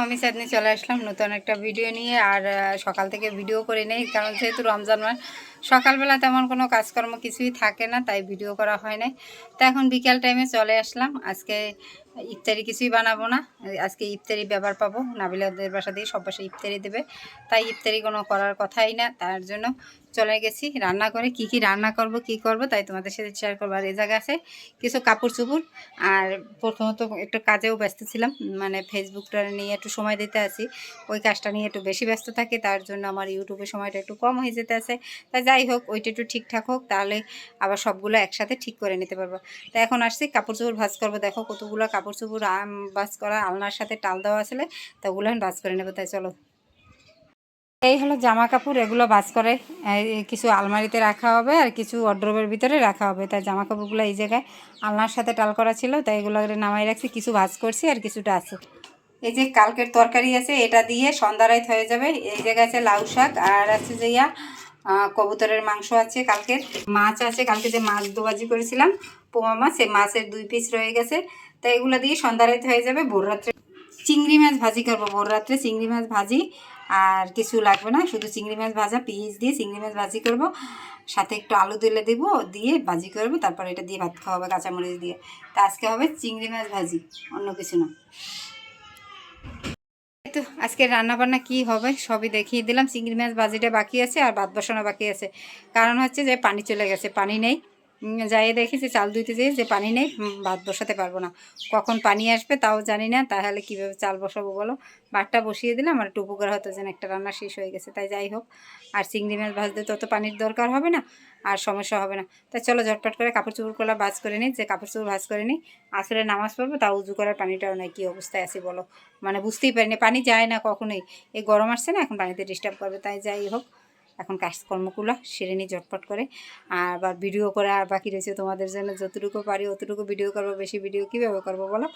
আমি চাঁদনি চলে আসলাম নতুন একটা ভিডিও নিয়ে। আর সকাল থেকে ভিডিও করে নেই, কারণ যেহেতু রমজান মাস সকালবেলা তেমন কোনো কাজকর্ম কিছুই থাকে না, তাই ভিডিও করা হয় নাই। তো এখন বিকেল টাইমে চলে আসলাম। আজকে ইফতারি কিছুই বানাবো না, আজকে ইফতারি ব্যাপার পাবো। নাবিলাদের বাসা দিয়ে সব বাসায় ইফতারি দেবে, তাই ইফতারি কোনো করার কথাই না। তার জন্য চলে গেছি রান্না করে। কি রান্না করব কি করব তাই তোমাদের সাথে শেয়ার করবো। আর এই জায়গা আছে কিছু কাপড় চোপড়। আর প্রথমত একটু কাজেও ব্যস্ত ছিলাম, মানে ফেসবুকটা নিয়ে একটু সময় দিতে আসি, ওই কাজটা নিয়ে একটু বেশি ব্যস্ত থাকি, তার জন্য আমার ইউটিউবের সময়টা একটু কম হয়ে যেতে আছে। তাই যাই হোক, ওইটা একটু ঠিকঠাক হোক, তাহলে আবার সবগুলো একসাথে ঠিক করে নিতে পারবো। তাই এখন আসছি কাপড় চোপড় ভাঁজ করবো। দেখো কতগুলো কাপড় চোপড় ভাঁজ করা, আলনার সাথে টাল দেওয়া আসলে, তা ওগুলো আমি ভাঁজ করে নেবো। তাই চলো। এই হলো জামা কাপড়, এগুলো ভাঁজ করে কিছু আলমারিতে রাখা হবে আর কিছু ওয়ারড্রবের ভিতরে রাখা হবে। তাই জামা কাপড়গুলো এই জায়গায় আলনার সাথে টাল করা ছিল, তাই এগুলো নামাই রাখছি। কিছু ভাঁজ করছি আর কিছুটা আছে। এই যে কালকের তরকারি আছে, এটা দিয়ে সন্ধ্যারাইত হয়ে যাবে। এই জায়গায় আছে লাউ শাক, আর আছে যে কবুতরের মাংস আছে, কালকের মাছ আছে, কালকে যে মাছ দোবাজি করেছিলাম পোমা মাছ, সেই মাছের 2 পিস রয়ে গেছে। তাই এগুলো দিয়ে সন্ধ্যারাইত হয়ে যাবে। ভোর রাত্রে চিংড়ি মাছ ভাজি করবো, ভোর রাত্রে চিংড়ি মাছ ভাজি। আর কিছু লাগবে না, শুধু চিংড়ি মাছ ভাজা, পিস দিয়ে চিংড়ি মাছ ভাজি করব, সাথে একটু আলু দিলে দেবো, দিয়ে ভাজি করবো। তারপর এটা দিয়ে ভাত খাওয়া হবে কাঁচামরিচ দিয়ে। তা আজকে হবে চিংড়ি মাছ ভাজি, অন্য কিছু না। তো আজকে রান্নাবান্না কি হবে সবই দেখিয়ে দিলাম। চিংড়ি মাছ ভাজিটা বাকি আছে, আর ভাত বসানো বাকি আছে। কারণ হচ্ছে যে পানি চলে গেছে, পানি নেই। যাই দেখি যে চাল ধুইতে যেয়ে যে পানি নেই, ভাত বসাতে পারবো না। কখন পানি আসবে তাও জানি না, তাহলে কীভাবে চাল বসাবো বলো। ভাতটা বসিয়ে দিলাম, আর একটু উপকার হতো যেন একটা রান্না শেষ হয়ে গেছে। তাই যাই হোক, আর চিংড়ি মাছ ভাজতে তত পানির দরকার হবে না, আর সমস্যা হবে না। তাই চলো ঝটপট করে কাপড় চোপড়গুলো ভাজ করে নিই। যে কাপড় চোপড় ভাজ করে নিই, আসলে নামাজ পড়বো, তাও উজু করার পানিটাও নাই। কী অবস্থায় আছি বলো, মানে বুঝতেই পারিনি, পানি যায় না কখনোই। এই গরম আসছে না, এখন পানিতে ডিস্টার্ব করবে। তাই যাই হোক, এখন কাজকর্মগুলো সেরে নিই ঝটপট করে। আর আবার ভিডিও করা আর বাকি রয়েছে, তোমাদের জন্য যতটুকু পারি অতটুকু ভিডিও করবো। বেশি ভিডিও কীভাবে করবো বলো,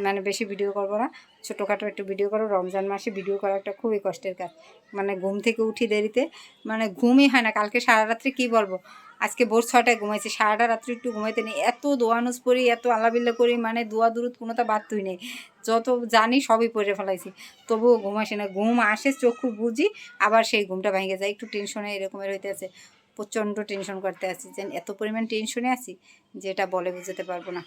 মানে বেশি ভিডিও করবো না, ছোটোখাটো একটু ভিডিও করবো। রমজান মাসে ভিডিও করা একটা খুবই কষ্টের কাজ, মানে ঘুম থেকে উঠি দেরিতে, মানে ঘুমই হয় না। কালকে সারা রাত্রি কী বলবো, আজকে ভোর 6টায় ঘুমাইছি, সারাটা রাত্রি একটু ঘুমাইতে নেই। এত দোয়ানুজ করি, এত আল্লাবিল্লা করি, মানে দোয়া দুরুদ কোনোটা বাদ তুই নেই, যত জানি সবই পড়ে ফেলাইছি, তবুও ঘুম আসে না। ঘুম আসে, চক্ষু বুঝি, আবার সেই ঘুমটা ভেঙে যায়। একটু টেনশনে এরকমের হইতে আছে, প্রচণ্ড টেনশন করতে আছি, যেন এত পরিমাণ টেনশনে আছি যেটা বলে বুঝতে পারবো না,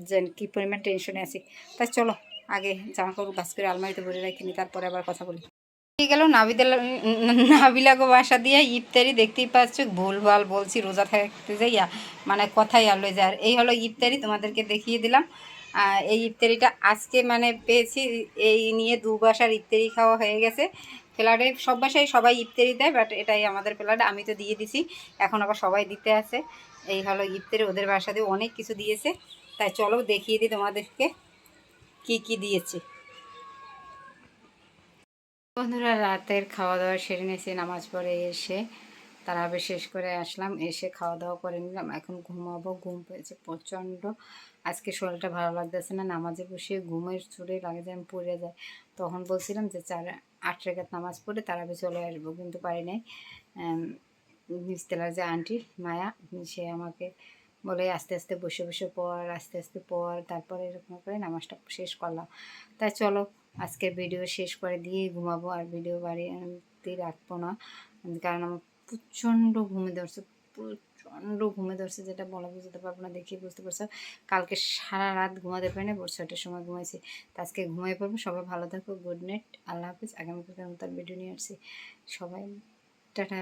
যেন কী পরিমাণ টেনশনে আছি। তাই চলো আগে জামা কাপড় ভাঁজ করে আলমারিতে ভরে রাখিনি, তারপরে আবার কথা বলি। গেল নাবিলাগো বাসা দিয়ে ইফতারি, দেখতেই পাচ্ছ ভুলভাল বলছি, রোজা থাকতে যাইয়া মানে কথাই আলো যায়। আর এই হলো ইফতারি, তোমাদেরকে দেখিয়ে দিলাম। এই ইফতারিটা আজকে মানে পেয়েছি, এই নিয়ে 2 বাসার ইফতারি খাওয়া হয়ে গেছে। ফ্ল্যাটে সব বাসায় সবাই ইফতারি দেয়, বাট এটাই আমাদের ফ্ল্যাটে, আমি তো দিয়ে দিছি, এখন আবার সবাই দিতে আছে। এই হলো ইফতারি, ওদের বাসা দিয়ে অনেক কিছু দিয়েছে। তাই চলো দেখিয়ে দিই তোমাদেরকে কি কি দিয়েছে। বন্ধুরা, রাতের খাওয়া দাওয়া সেরে নিয়েছি, নামাজ পড়ে এসে তারাবি শেষ করে আসলাম, এসে খাওয়া দাওয়া করে নিলাম। এখন ঘুমাবো, ঘুম পেয়েছে প্রচণ্ড। আজকে শরীরটা ভালো লাগতেছে না, নামাজে বসে ঘুমের চুরে লাগে যে আমি পড়ে যায়। তখন বলছিলাম যে 8 রাকাত নামাজ পড়ে তারাবি চলে আসবো, কিন্তু পারি নাই। নিচতলার যে আন্টি মায়া, সে আমাকে বলে আস্তে আস্তে বসে বসে পড়, আস্তে আস্তে পড়, তারপরে এরকম করে নামাজটা শেষ করলাম। তাই চলো আজকের ভিডিও শেষ করে দিয়ে ঘুমাবো, আর ভিডিও বাড়িতে রাখবো না, কারণ আমার প্রচণ্ড ঘুমে ধরছে, প্রচণ্ড ঘুমে ধরছে, যেটা বলা বুঝতে পারবো না, দেখি বুঝতে পারছো। কালকে সারা রাত ঘুমাতে পারি না, ভোর 6টার সময় ঘুমাইছি। তো আজকে ঘুমাই পড়বো। সবাই ভালো থাকো, গুড নাইট, আল্লাহ হাফিজ। আগামীকাল তার ভিডিও নিয়ে আসছি। সবাই টাটা।